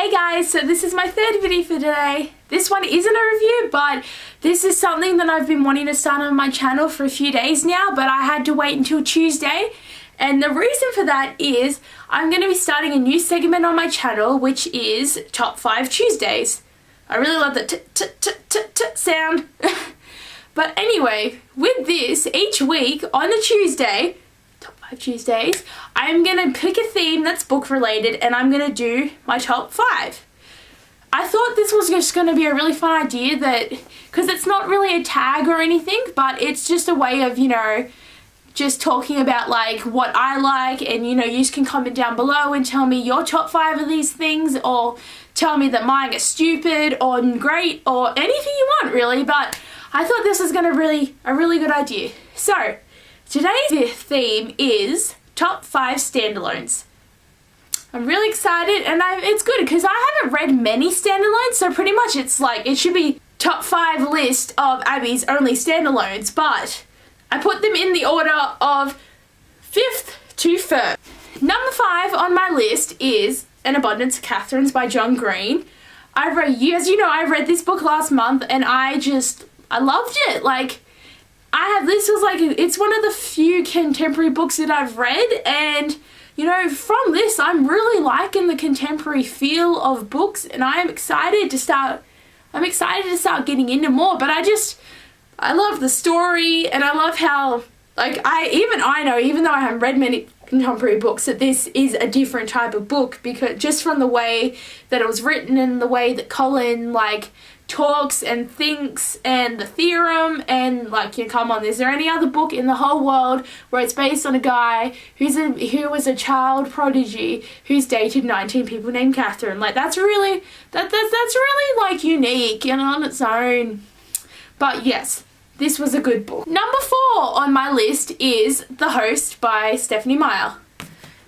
Hey guys, so this is my third video for today. This one isn't a review, but this is something that I've been wanting to start on my channel for a few days now, but I had to wait until Tuesday. And the reason for that is I'm going to be starting a new segment on my channel, which is Top 5 Tuesdays. I really love the t sound. But anyway, with this, each week on a Tuesday, Top 5 Tuesdays, I'm going to pick a theme that's book related and I'm going to do my top 5. I thought this was just going to be a really fun idea that, because it's not really a tag or anything, but it's just a way of, you know, just talking about like what I like, and you know, you can comment down below and tell me your top 5 of these things, or tell me that mine are stupid or great or anything you want really, but I thought this was going to be a really good idea. So today's theme is top 5 standalones. I'm really excited, and it's good because I haven't read many standalones, so pretty much it's like it should be top 5 list of Abby's only standalones, but I put them in the order of 5th to 1st. Number 5 on my list is An Abundance of Katherines by John Green. As you know, I read this book last month and I loved it. Like, it's one of the few contemporary books that I've read, and you know, from this I'm really liking the contemporary feel of books, and I'm excited to start getting into more. But I love the story, and I love how, like, I know, even though I haven't read many contemporary books, that this is a different type of book, because just from the way that it was written and the way that Colin like talks and thinks, and the theorem, and like, you know, come on, is there any other book in the whole world where it's based on a guy who was a child prodigy who's dated 19 people named Catherine? Like, that's really like unique and on its own. But yes, this was a good book. Number 4 on my list is The Host by Stephanie Meyer.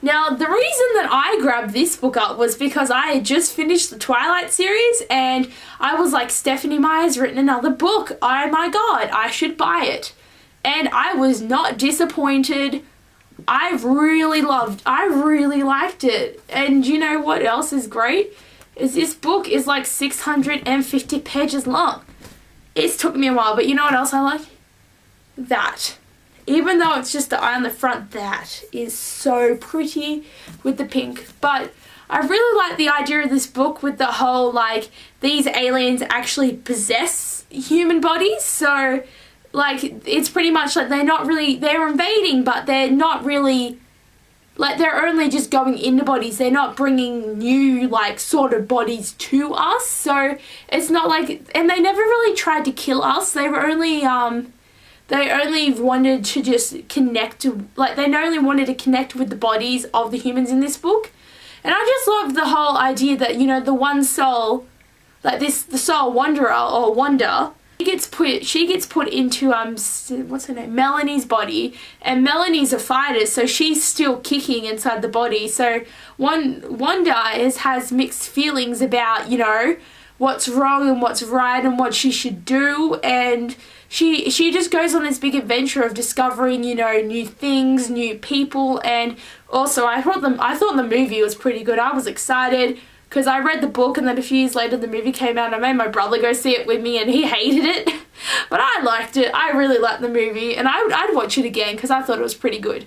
Now, the reason that I grabbed this book up was because I had just finished the Twilight series, and I was like, Stephanie Meyer's written another book. Oh my god, I should buy it. And I was not disappointed. I really liked it. And you know what else is great? Is this book is like 650 pages long. It's took me a while, but you know what else I like? That. Even though it's just the eye on the front, that is so pretty with the pink. But I really like the idea of this book with the whole, like, these aliens actually possess human bodies. So, like, it's pretty much like they're invading, but they're not really, like, they're only just going into bodies. They're not bringing new, like, sort of bodies to us. So it's not like, and they never really tried to kill us. They were only, they only wanted to just connect, like, they only wanted to connect with the bodies of the humans in this book. And I just love the whole idea that, you know, the one soul, like the soul Wanderer or Wanda, she gets put into, what's her name, Melanie's body, and Melanie's a fighter, so she's still kicking inside the body. So Wanda has mixed feelings about, you know, what's wrong and what's right and what she should do, and she just goes on this big adventure of discovering, you know, new things, new people. And also I thought the movie was pretty good. I was excited because I read the book, and then a few years later the movie came out, and I made my brother go see it with me, and he hated it. But I liked it. I really liked the movie, and I'd watch it again because I thought it was pretty good.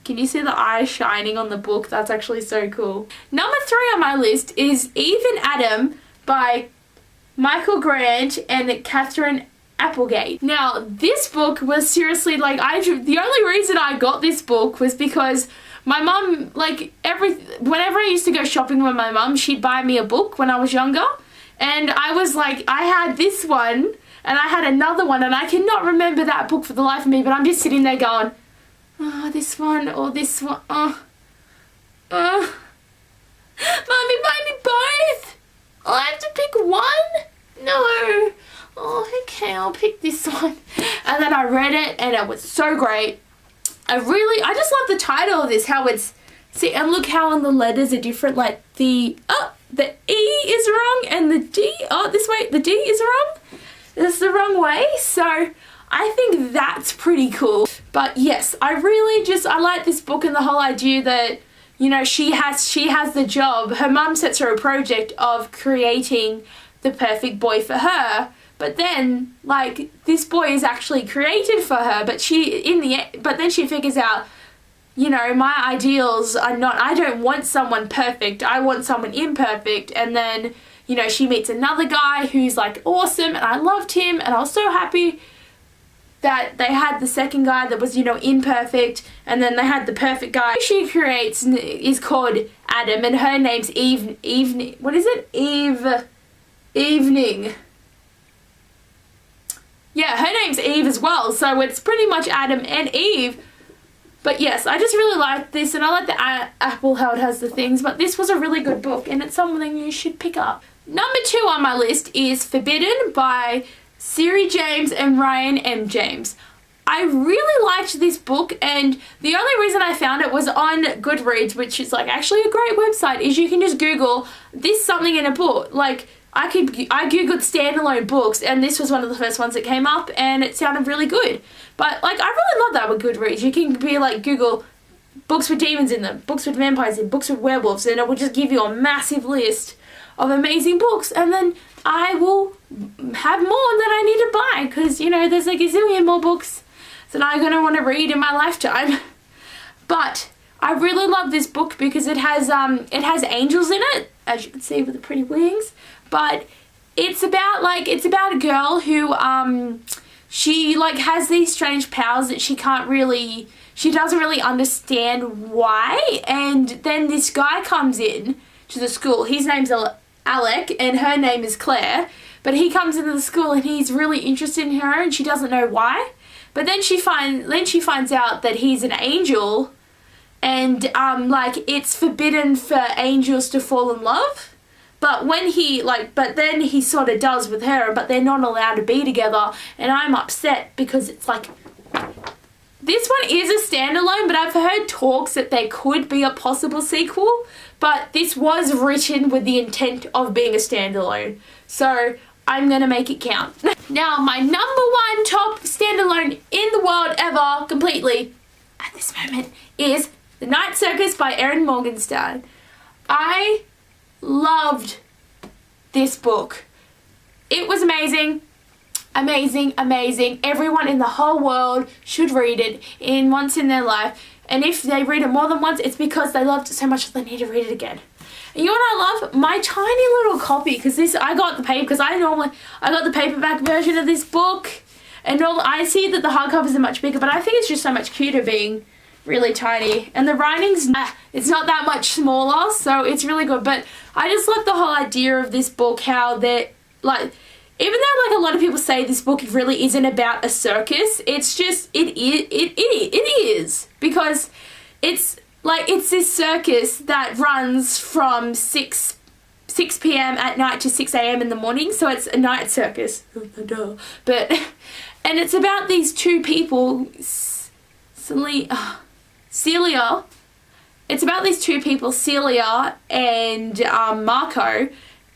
Can you see the eyes shining on the book? That's actually so cool. Number 3 on my list is Eve and Adam by Michael Grant and Catherine Abbeyleec. Now, this book was seriously, like, the only reason I got this book was because my mum, like, whenever I used to go shopping with my mum, she'd buy me a book when I was younger. And I was like, I had this one, and I had another one, and I cannot remember that book for the life of me, but I'm just sitting there going, oh, this one or this one, Mommy, buy me both! I have to pick one? No. Oh, okay, I'll pick this one. And then I read it, and it was so great. I just love the title of this, how it's, see, and look how on the letters are different, like the E is wrong, and the D, this way, the D is wrong. It's the wrong way, so I think that's pretty cool. But yes, I like this book, and the whole idea that you know, she has the job. Her mum sets her a project of creating the perfect boy for her. But then, like, this boy is actually created for her, but then she figures out, you know, my ideals are not, I don't want someone perfect, I want someone imperfect. And then, you know, she meets another guy who's like awesome, and I loved him, and I was so happy that they had the second guy that was, you know, imperfect, and then they had the perfect guy. She creates is called Adam, and her name's Evening. Yeah, her name's Eve as well, so it's pretty much Adam and Eve. But yes, I just really like this, and I like that Apple how it has the things, but this was a really good book, and it's something you should pick up. Number 2 on my list is Forbidden by Siri James and Ryan M. James. I really liked this book, and the only reason I found it was on Goodreads, which is like actually a great website, is you can just Google this something in a book. Like, I googled standalone books, and this was one of the first ones that came up, and it sounded really good. But like, I really love that with Goodreads. You can be like, Google books with demons in them, books with vampires in, books with werewolves, and it will just give you a massive list of amazing books, and then I will have more that I need to buy, because, you know, there's like a zillion more books that I'm going to want to read in my lifetime. But I really love this book because it has angels in it, as you can see, with the pretty wings. But it's about a girl who she like has these strange powers that she doesn't really understand why. And then this guy comes in to the school. His name's Alec, and her name is Claire. But he comes into the school, and he's really interested in her, and she doesn't know why. But then she finds out that he's an angel, and like, it's forbidden for angels to fall in love. But then he sort of does with her, but they're not allowed to be together, and I'm upset because it's like, this one is a standalone, but I've heard talks that there could be a possible sequel, but this was written with the intent of being a standalone, so I'm gonna make it count. Now, my number 1 top standalone in the world ever, completely, at this moment, is The Night Circus by Erin Morgenstern. I loved this book. It was amazing. Amazing, amazing. Everyone in the whole world should read it once in their life. And if they read it more than once, it's because they loved it so much that they need to read it again. And you know what I love? My tiny little copy, because I got the paperback version of this book. And I see that the hardcovers are much bigger, but I think it's just so much cuter being really tiny. And the writing's it's not that much smaller, so it's really good. But I just like the whole idea of this book, how they're like, even though like a lot of people say this book really isn't about a circus, it's just, it is, because it's this circus that runs from 6 p.m. at night to 6 a.m. in the morning, so it's a night circus. But, and it's about these 2 people, Celia. It's about these 2 people, Celia and Marco,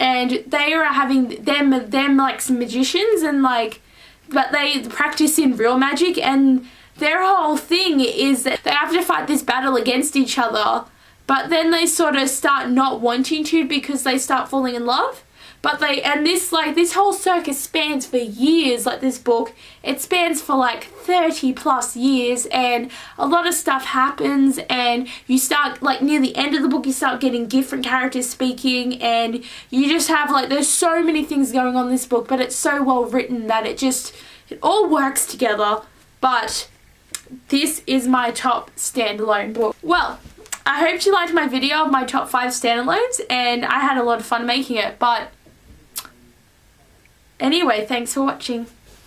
and they are having them like some magicians, and like, but they practice in real magic, and their whole thing is that they have to fight this battle against each other, but then they sort of start not wanting to because they start falling in love. But this whole circus spans for years. Like, this book, it spans for like 30 plus years, and a lot of stuff happens, and you start, like, near the end of the book, you start getting different characters speaking, and you just have, like, there's so many things going on in this book, but it's so well written that it all works together. But this is my top standalone book. Well, I hope you liked my video of my top 5 standalones, and I had a lot of fun making it. But anyway, thanks for watching.